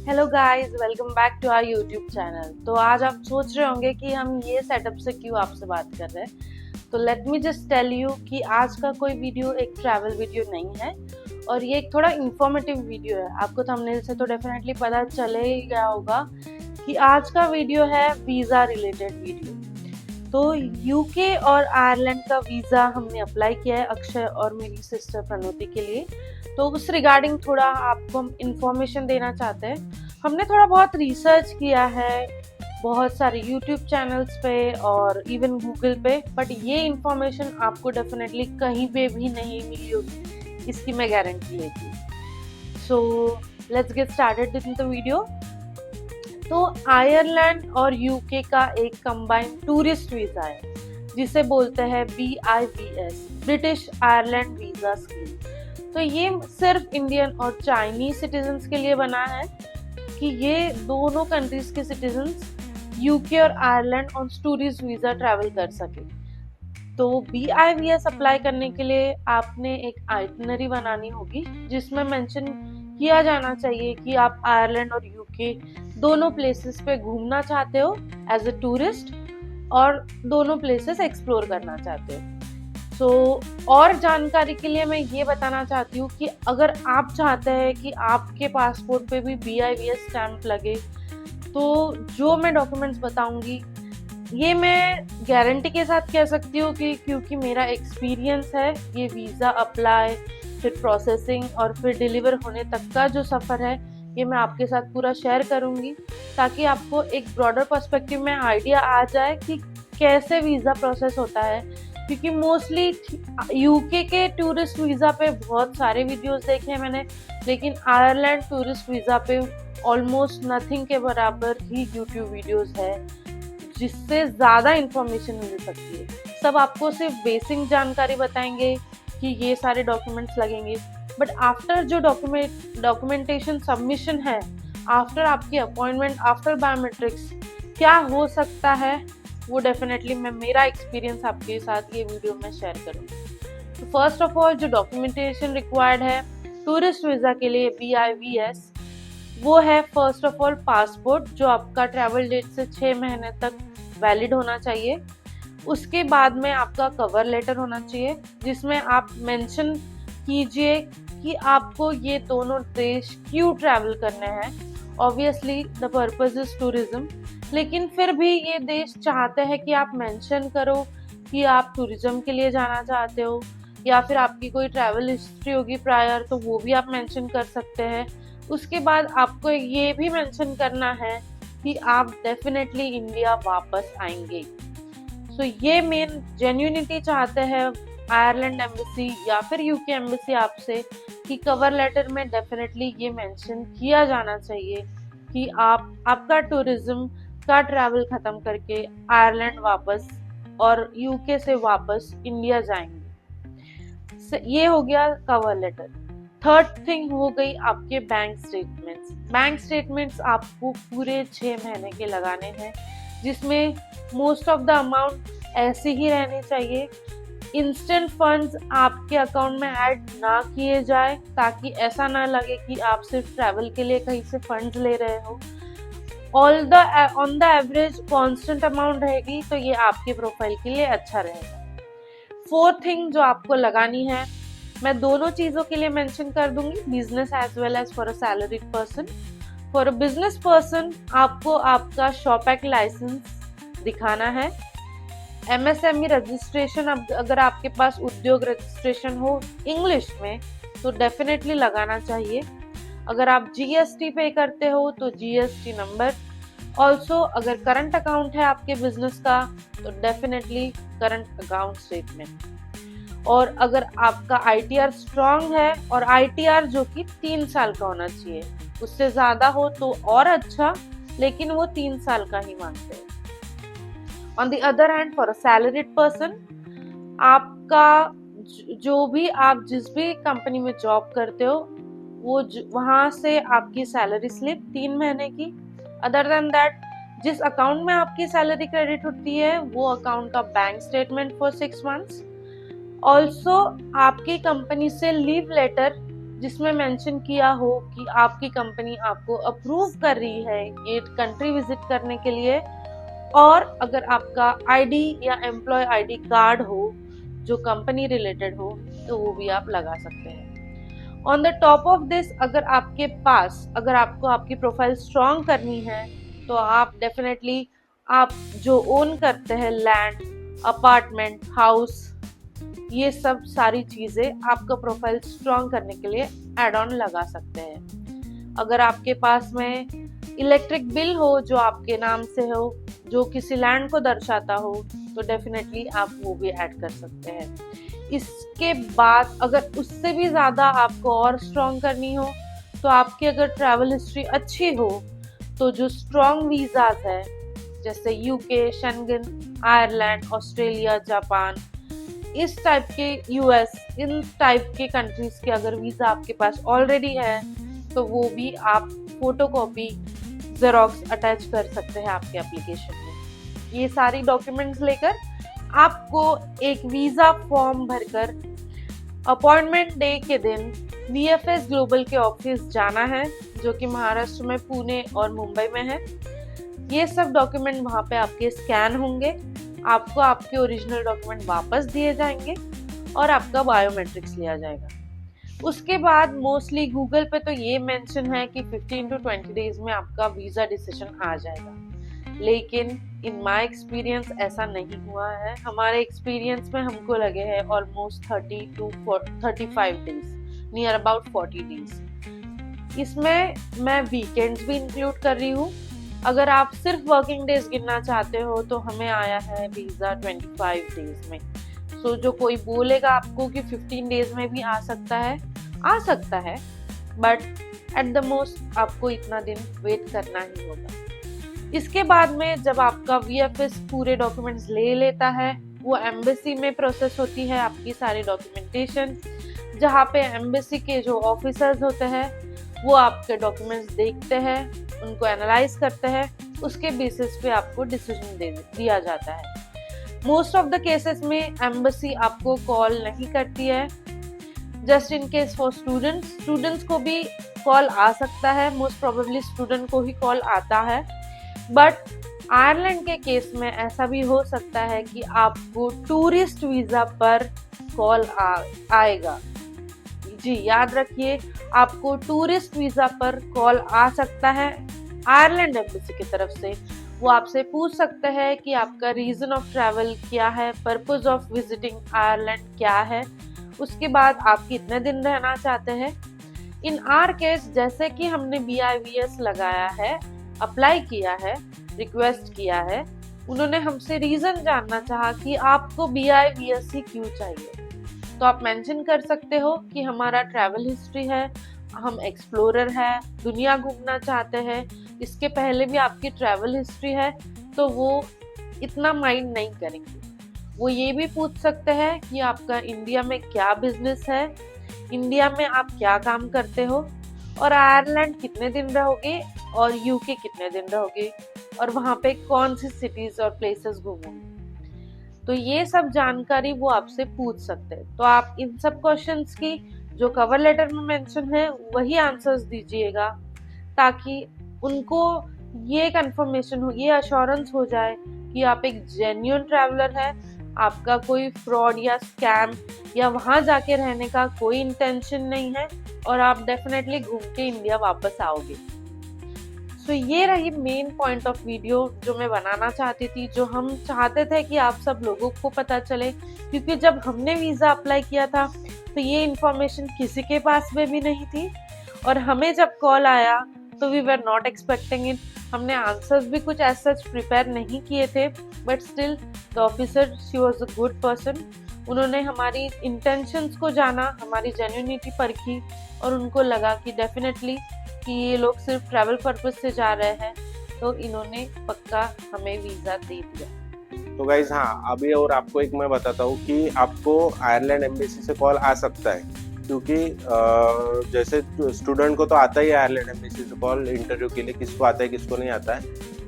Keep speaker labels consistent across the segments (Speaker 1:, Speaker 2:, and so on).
Speaker 1: Hello guys, welcome back to our YouTube channel. तो आज आप सोच रहे होंगे कि हम ये सेटअप से क्यों आपसे बात कर रहे हैं। तो let me just tell you कि आज का कोई वीडियो एक ट्रैवल वीडियो नहीं है और ये एक थोड़ा इंफॉर्मेटिव वीडियो है। आपको थंबनेल से तो डेफिनेटली पता चले ही गया होगा कि आज का वीडियो है वीज़ा रिलेटेड वीडियो। तो यूके और आयरलैंड का वीज़ा हमने अप्लाई किया है अक्षय और मेरी सिस्टर प्रणोति के लिए। तो उस रिगार्डिंग थोड़ा आपको हम इंफॉर्मेशन देना चाहते हैं। हमने थोड़ा बहुत रिसर्च किया है बहुत सारे यूट्यूब चैनल्स पे और इवन गूगल पे, बट ये इंफॉर्मेशन आपको डेफिनेटली कहीं पे भी नहीं मिली होगी, इसकी मैं गारंटी लेती हूँ। So let's get started with the video. तो आयरलैंड और यूके का एक कंबाइंड टूरिस्ट वीज़ा है जिसे बोलते हैं BIVS, British Ireland visa scheme. तो ये सिर्फ इंडियन और चाइनीज सिटीजन्स के लिए बना है कि ये दोनों कंट्रीज के सिटीजन्स यूके और Ireland on tourist visa travel कर सके। तो BIVS अप्लाई करने के लिए आपने एक आइटनरी बनानी होगी जिसमें मेंशन किया जाना चाहिए कि आप आयरलैंड और यूके दोनों प्लेसेस पे घूमना चाहते हो एज अ टूरिस्ट और दोनों प्लेसेस एक्सप्लोर करना चाहते हो। और जानकारी के लिए मैं ये बताना चाहती हूँ कि अगर आप चाहते हैं कि आपके पासपोर्ट पे भी BIVS स्टैंप लगे तो जो मैं डॉक्यूमेंट्स बताऊंगी ये मैं गारंटी के साथ कह सकती हूँ कि क्योंकि मेरा एक्सपीरियंस है ये वीज़ा अप्लाई, फिर प्रोसेसिंग और फिर डिलीवर होने तक का जो सफ़र है ये मैं आपके साथ पूरा शेयर करूँगी ताकि आपको एक ब्रॉडर पर्सपेक्टिव में आइडिया आ जाए कि कैसे वीज़ा प्रोसेस होता है। क्योंकि मोस्टली यूके के टूरिस्ट वीज़ा पे बहुत सारे वीडियोस देखे हैं मैंने, लेकिन आयरलैंड टूरिस्ट वीज़ा पे ऑलमोस्ट नथिंग के बराबर ही यूट्यूब वीडियोस है जिससे ज़्यादा इंफॉर्मेशन मिल सकती है। सब आपको सिर्फ बेसिक जानकारी बताएंगे कि ये सारे डॉक्यूमेंट्स लगेंगे, बट आफ्टर जो डॉक्यूमेंटेशन सबमिशन है, आफ्टर आपकी अपॉइंटमेंट, आफ्टर बायोमेट्रिक्स क्या हो सकता है वो डेफिनेटली मैं मेरा एक्सपीरियंस आपके साथ ये वीडियो में शेयर करूँगी। तो फर्स्ट ऑफ ऑल जो डॉक्यूमेंटेशन रिक्वायर्ड है टूरिस्ट वीज़ा के लिए BIVS वो है फर्स्ट ऑफ ऑल पासपोर्ट जो आपका ट्रैवल डेट से 6 महीने तक वैलिड होना चाहिए। उसके बाद में आपका कवर लेटर होना चाहिए जिसमें आप मेंशन कीजिए कि आपको ये दोनों देश क्यों ट्रैवल करने हैं। Obviously the purpose is tourism, लेकिन फिर भी ये देश चाहते हैं कि आप मेंशन करो कि आप टूरिज्म के लिए जाना चाहते हो, या फिर आपकी कोई ट्रैवल हिस्ट्री होगी प्रायर तो वो भी आप मेंशन कर सकते हैं। उसके बाद आपको ये भी मेंशन करना है कि आप डेफिनेटली इंडिया वापस आएंगे। सो ये मेन जेन्युइनिटी चाहते हैं आयरलैंड एम्बेसी या फिर यूके एम्बेसी आपसे कि कवर लेटर में डेफिनेटली ये मेंशन किया जाना चाहिए कि आपका टूरिज्म का ट्रैवल ख़त्म करके आयरलैंड वापस और यूके से वापस इंडिया जाएंगे। ये हो गया कवर लेटर। थर्ड थिंग हो गई आपके बैंक स्टेटमेंट्स। बैंक स्टेटमेंट्स आपको पूरे 6 महीने के लगाने हैं जिसमें मोस्ट ऑफ द अमाउंट ऐसे ही रहने चाहिए। इंस्टेंट फंड्स आपके अकाउंट में ऐड ना किए जाए ताकि ऐसा ना लगे कि आप सिर्फ ट्रैवल के लिए कहीं से फंड्स ले रहे हो। On the average constant amount रहेगी तो ये आपके प्रोफाइल के लिए अच्छा रहेगा। फोर्थ थिंग जो आपको लगानी है, मैं दोनों चीज़ों के लिए मेंशन कर दूंगी, business as well as for a salaried person. For a business person आपको आपका शॉप एक्ट लाइसेंस दिखाना है। MSME रजिस्ट्रेशन, अगर आपके पास उद्योग रजिस्ट्रेशन हो इंग्लिश में तो डेफिनेटली लगाना चाहिए। अगर आप GST पे करते हो तो GST नंबर। ऑल्सो अगर करंट अकाउंट है आपके बिजनेस का तो डेफिनेटली करंट अकाउंट स्टेटमेंट। और अगर आपका ITR स्ट्रॉन्ग है, और ITR जो कि 3 साल का होना चाहिए, उससे ज़्यादा हो तो और अच्छा, लेकिन वो 3 साल का ही मांगते हैं। On the other hand for a salaried person आपका जो भी आप जिस भी कंपनी में जॉब करते हो वो वहाँ से आपकी सैलरी स्लिप 3 महीने की। अदर देन दैट जिस अकाउंट में आपकी सैलरी क्रेडिट होती है वो अकाउंट का bank statement for 6 months. Also आपकी कंपनी से लीव लेटर जिसमें मेंशन किया हो कि आपकी कंपनी आपको अप्रूव कर रही है ये कंट्री विजिट करने के लिए, और अगर आपका आईडी या एम्प्लॉय आईडी कार्ड हो जो कंपनी रिलेटेड हो तो वो भी आप लगा सकते हैं। On the top of this, अगर आपको आपकी प्रोफाइल स्ट्रॉन्ग करनी है तो आप डेफिनेटली आप जो ओन करते हैं लैंड, अपार्टमेंट, हाउस, ये सब सारी चीज़ें आपका प्रोफाइल स्ट्रॉन्ग करने के लिए एड ऑन लगा सकते हैं। अगर आपके पास में इलेक्ट्रिक बिल हो जो आपके नाम से हो, जो किसी लैंड को दर्शाता हो, तो डेफिनेटली आप वो भी ऐड कर सकते हैं। इसके बाद अगर उससे भी ज़्यादा आपको और स्ट्रॉन्ग करनी हो तो आपकी अगर ट्रैवल हिस्ट्री अच्छी हो तो जो स्ट्रॉन्ग वीज़ाज है जैसे UK, Schengen, Ireland, Australia, Japan, इस टाइप के यूएस, इन टाइप के कंट्रीज के अगर वीज़ा आपके पास ऑलरेडी है तो वो भी आप फोटोकॉपी जेरोक्स अटैच कर सकते हैं आपके एप्लीकेशन में। ये सारी डॉक्यूमेंट्स लेकर आपको एक वीज़ा फॉर्म भरकर अपॉइंटमेंट डे के दिन VFS ग्लोबल के ऑफिस जाना है जो कि महाराष्ट्र में पुणे और मुंबई में है। ये सब डॉक्यूमेंट वहाँ पे आपके स्कैन होंगे, आपको आपके ओरिजिनल डॉक्यूमेंट वापस दिए जाएंगे और आपका बायोमेट्रिक्स लिया जाएगा। उसके बाद मोस्टली गूगल पे तो ये मेंशन है कि 15 to 20 डेज में आपका वीज़ा डिसीजन आ जाएगा, लेकिन इन माय एक्सपीरियंस ऐसा नहीं हुआ है। हमारे एक्सपीरियंस में हमको लगे हैं almost 30 to 35 days, near about 40 days. इसमें मैं वीकेंड्स भी इंक्लूड कर रही हूँ। अगर आप सिर्फ वर्किंग डेज गिनना चाहते हो तो हमें आया है वीज़ा 25 डेज में। सो जो कोई बोलेगा आपको कि 15 डेज में भी आ सकता है, बट एट द मोस्ट आपको इतना दिन वेट करना ही होगा। इसके बाद में जब आपका VFS पूरे डॉक्यूमेंट्स ले लेता है, वो एम्बेसी में प्रोसेस होती है आपकी सारी डॉक्यूमेंटेशन, जहाँ पे एम्बेसी के जो ऑफिसर्स होते हैं वो आपके डॉक्यूमेंट्स देखते हैं, उनको एनालाइज करते हैं, उसके बेसिस पे आपको डिसीजन दिया जाता है। मोस्ट ऑफ द केसेस में एम्बेसी आपको कॉल नहीं करती है। Just in case for students को भी कॉल आ सकता है, मोस्ट प्रोबेबली स्टूडेंट को ही कॉल आता है, बट आयरलैंड के केस में ऐसा भी हो सकता है कि आपको टूरिस्ट वीज़ा पर कॉल आएगा। जी याद रखिए, आपको टूरिस्ट वीज़ा पर कॉल आ सकता है आयरलैंड एम्बेसी की तरफ से। वो आपसे पूछ सकते हैं कि आपका रीज़न ऑफ ट्रैवल क्या है, पर्पस ऑफ विजिटिंग आयरलैंड क्या है, उसके बाद आप कितने दिन रहना चाहते हैं। इन आर केस जैसे कि हमने BIVS लगाया है, अप्लाई किया है, रिक्वेस्ट किया है, उन्होंने हमसे रीज़न जानना चाहा कि आपको BIVS ही क्यों चाहिए, तो आप मेंशन कर सकते हो कि हमारा ट्रैवल हिस्ट्री है, हम एक्सप्लोरर है, दुनिया घूमना चाहते हैं, इसके पहले भी आपकी ट्रैवल हिस्ट्री है, तो वो इतना माइंड नहीं करेंगे। वो ये भी पूछ सकते हैं कि आपका इंडिया में क्या बिजनेस है, इंडिया में आप क्या काम करते हो, और आयरलैंड कितने दिन रहोगे, और UK कितने दिन रहोगे, और वहाँ पे कौन सी सिटीज और प्लेसेस घूमोगे। तो ये सब जानकारी वो आपसे पूछ सकते हैं। तो आप इन सब क्वेश्चंस की जो कवर लेटर में मेंशन है वही आंसर्स दीजिएगा, ताकि उनको ये कंफर्मेशन हो, ये अश्योरेंस हो जाए कि आप एक जेन्युइन ट्रैवलर है, आपका कोई फ्रॉड या स्कैम या वहाँ जाके रहने का कोई इंटेंशन नहीं है, और आप डेफिनेटली घूम के इंडिया वापस आओगे। सो ये रही मेन पॉइंट ऑफ वीडियो जो मैं बनाना चाहती थी, जो हम चाहते थे कि आप सब लोगों को पता चले, क्योंकि जब हमने वीज़ा अप्लाई किया था तो ये इन्फॉर्मेशन किसी के पास में भी नहीं थी, और हमें जब कॉल आया तो we were not expecting it. हमने आंसर्स भी कुछ ऐसा सच प्रिपेयर नहीं किए थे, but still the officer, she was a good person. उन्होंने हमारी इंटेंशंस को जाना, हमारी जेन्युइनिटी परखी, और उनको लगा कि डेफिनेटली कि ये लोग सिर्फ ट्रैवल पर्पस से जा रहे हैं, तो इन्होंने पक्का हमें वीज़ा दे दिया।
Speaker 2: तो गाइज हाँ, अभी और आपको एक मैं बताता हूँ कि आपको आयरलैंड एम्बेसी से कॉल आ सकता है, क्योंकि जैसे स्टूडेंट को तो आता ही है आयरलैंड एम्बेसी से कॉल इंटरव्यू के लिए, किसको आता है किसको नहीं आता है,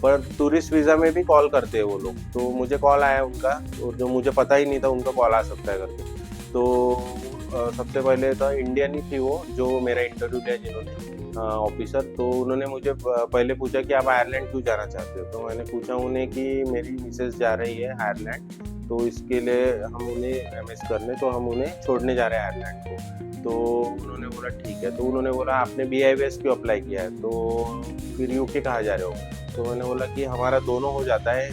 Speaker 2: पर टूरिस्ट वीज़ा में भी कॉल करते हैं वो लोग। तो मुझे कॉल आया उनका, और जो मुझे पता ही नहीं था उनका कॉल आ सकता है करके, तो सबसे पहले तो इंडियन ही थी वो जो मेरा इंटरव्यू लिया जिन्होंने ऑफिसर। तो उन्होंने मुझे पहले पूछा कि आप आयरलैंड क्यों जाना चाहते हो। तो मैंने पूछा उन्हें कि मेरी मिसेस जा रही है आयरलैंड, तो इसके लिए हम उन्हें एमएस करने, तो हम उन्हें छोड़ने जा रहे हैं आयरलैंड को। तो उन्होंने बोला ठीक है। तो उन्होंने बोला आपने BIVS क्यों अप्लाई किया है, तो फिर यूके कहाँ जा रहे हो। तो मैंने बोला कि हमारा दोनों हो जाता है,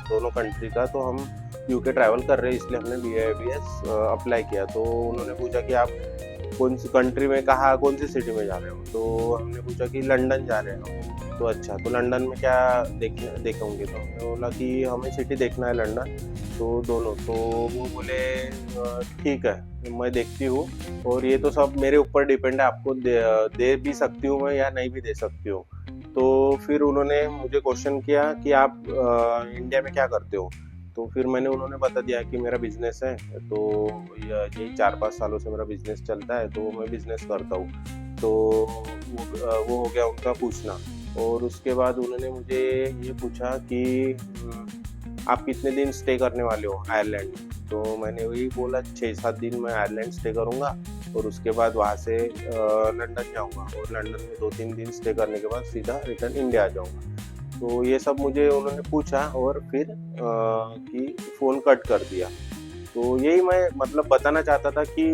Speaker 2: दोनों कंट्री का, तो हम यूके ट्रैवल कर रहे हैं इसलिए हमने BIVS अप्लाई किया। तो उन्होंने पूछा कि आप कौन सी कंट्री में, कहाँ कौन सी सिटी में जा रहे हो। तो हमने पूछा कि लंदन जा रहे हो। तो अच्छा, तो लंदन में क्या देखोगे। तो हमने बोला कि हमें सिटी देखना है लंदन, तो दोनों। तो वो बोले ठीक है मैं देखती हूँ, और ये तो सब मेरे ऊपर डिपेंड है, आपको दे भी सकती हूँ मैं या नहीं भी दे सकती हूँ। तो फिर उन्होंने मुझे क्वेश्चन किया कि आप इंडिया में क्या करते हो। तो फिर उन्होंने बता दिया कि मेरा बिजनेस है, तो यही 4-5 सालों से मेरा बिजनेस चलता है, तो मैं बिजनेस करता हूँ। तो वो हो गया उनका पूछना। और उसके बाद उन्होंने मुझे ये पूछा कि आप कितने दिन स्टे करने वाले हो आयरलैंड में। तो मैंने वही बोला 6-7 दिन मैं आयरलैंड स्टे करूँगा, और उसके बाद वहाँ से लंदन जाऊँगा, और लंदन में 2-3 दिन स्टे करने के बाद सीधा रिटर्न इंडिया आ जाऊँगा। तो ये सब मुझे उन्होंने पूछा, और फिर कि फ़ोन कट कर दिया। तो यही मैं मतलब बताना चाहता था कि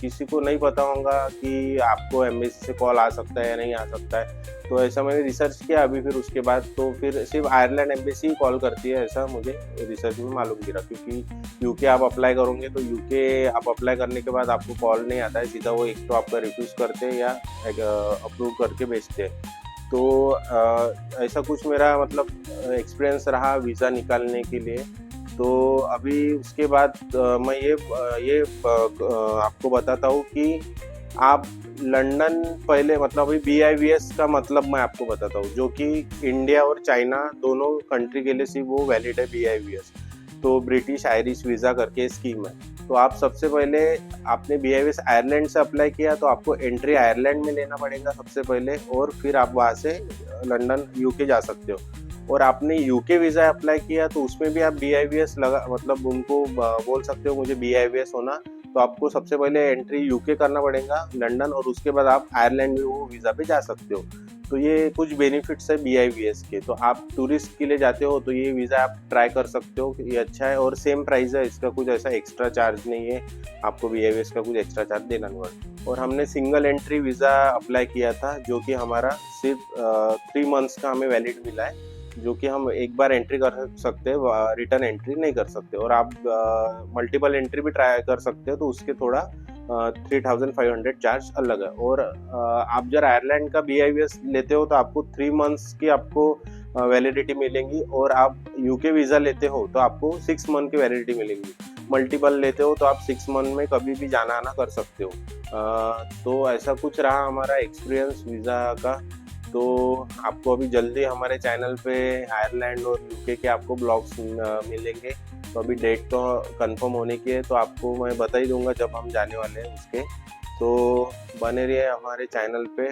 Speaker 2: किसी को नहीं पता होगा कि आपको एम्बेसी से कॉल आ सकता है या नहीं आ सकता है। तो ऐसा मैंने रिसर्च किया अभी, फिर उसके बाद तो फिर सिर्फ आयरलैंड एम्बेसी ही कॉल करती है, ऐसा मुझे रिसर्च में मालूम गिरा। क्योंकि यूके आप अप्लाई करोगे, तो यूके आप अप्लाई करने के बाद आपको कॉल नहीं आता है सीधा, वो एक तो आपका रिफ्यूज़ करते हैं या अप्रूव करके भेजते हैं। तो ऐसा कुछ मेरा मतलब एक्सपीरियंस रहा वीज़ा निकालने के लिए। तो अभी उसके बाद मैं ये आपको बताता हूँ कि आप लंदन पहले, मतलब अभी BIVS का मतलब मैं आपको बताता हूँ, जो कि इंडिया और चाइना दोनों कंट्री के लिए सिर्फ वो वैलिड है BIVS। तो ब्रिटिश आयरिश वीज़ा करके स्कीम है। तो आप सबसे पहले, आपने BIVS आयरलैंड से अप्लाई किया, तो आपको एंट्री आयरलैंड में लेना पड़ेगा सबसे पहले, और फिर आप वहाँ से लंदन यूके जा सकते हो। और आपने यूके वीज़ा अप्लाई किया, तो उसमें भी आप BIVS लगा, मतलब उनको बोल सकते हो मुझे BIVS होना। तो आपको सबसे पहले एंट्री यूके करना पड़ेगा लंदन, और उसके बाद आप आयरलैंड में वो वीज़ा पे जा सकते हो। तो ये कुछ बेनिफिट्स है BIVS के। तो आप टूरिस्ट के लिए जाते हो तो ये वीज़ा आप ट्राई कर सकते हो, ये अच्छा है, और सेम प्राइस है, इसका कुछ ऐसा एक्स्ट्रा चार्ज नहीं है, आपको BIVS का कुछ एक्स्ट्रा चार्ज देना नहीं पड़ता। और हमने सिंगल एंट्री वीज़ा अप्लाई किया था, जो कि हमारा सिर्फ 3 मंथ्स का हमें वैलिड मिला है, जो कि हम एक बार एंट्री कर सकते हैं, रिटर्न एंट्री नहीं कर सकते। और आप मल्टीपल एंट्री भी ट्राई कर सकते हो, तो उसके थोड़ा 3500 चार्ज अलग है। और आप जब आयरलैंड का BIVS लेते हो, तो आपको 3 मंथ्स की आपको वैलिडिटी मिलेंगी, और आप यूके वीज़ा लेते हो तो आपको 6 मंथ की वैलिडिटी मिलेंगी। मल्टीपल लेते हो तो आप 6 मंथ में कभी भी जाना आना कर सकते हो। तो ऐसा कुछ रहा हमारा एक्सपीरियंस वीज़ा का। तो आपको अभी जल्दी हमारे चैनल पे आयरलैंड और यूके के आपको ब्लॉग्स मिलेंगे। तो अभी डेट तो कंफर्म होने की है, तो आपको मैं बता ही दूंगा जब हम जाने वाले हैं उसके। तो बने रहिए हमारे चैनल पे।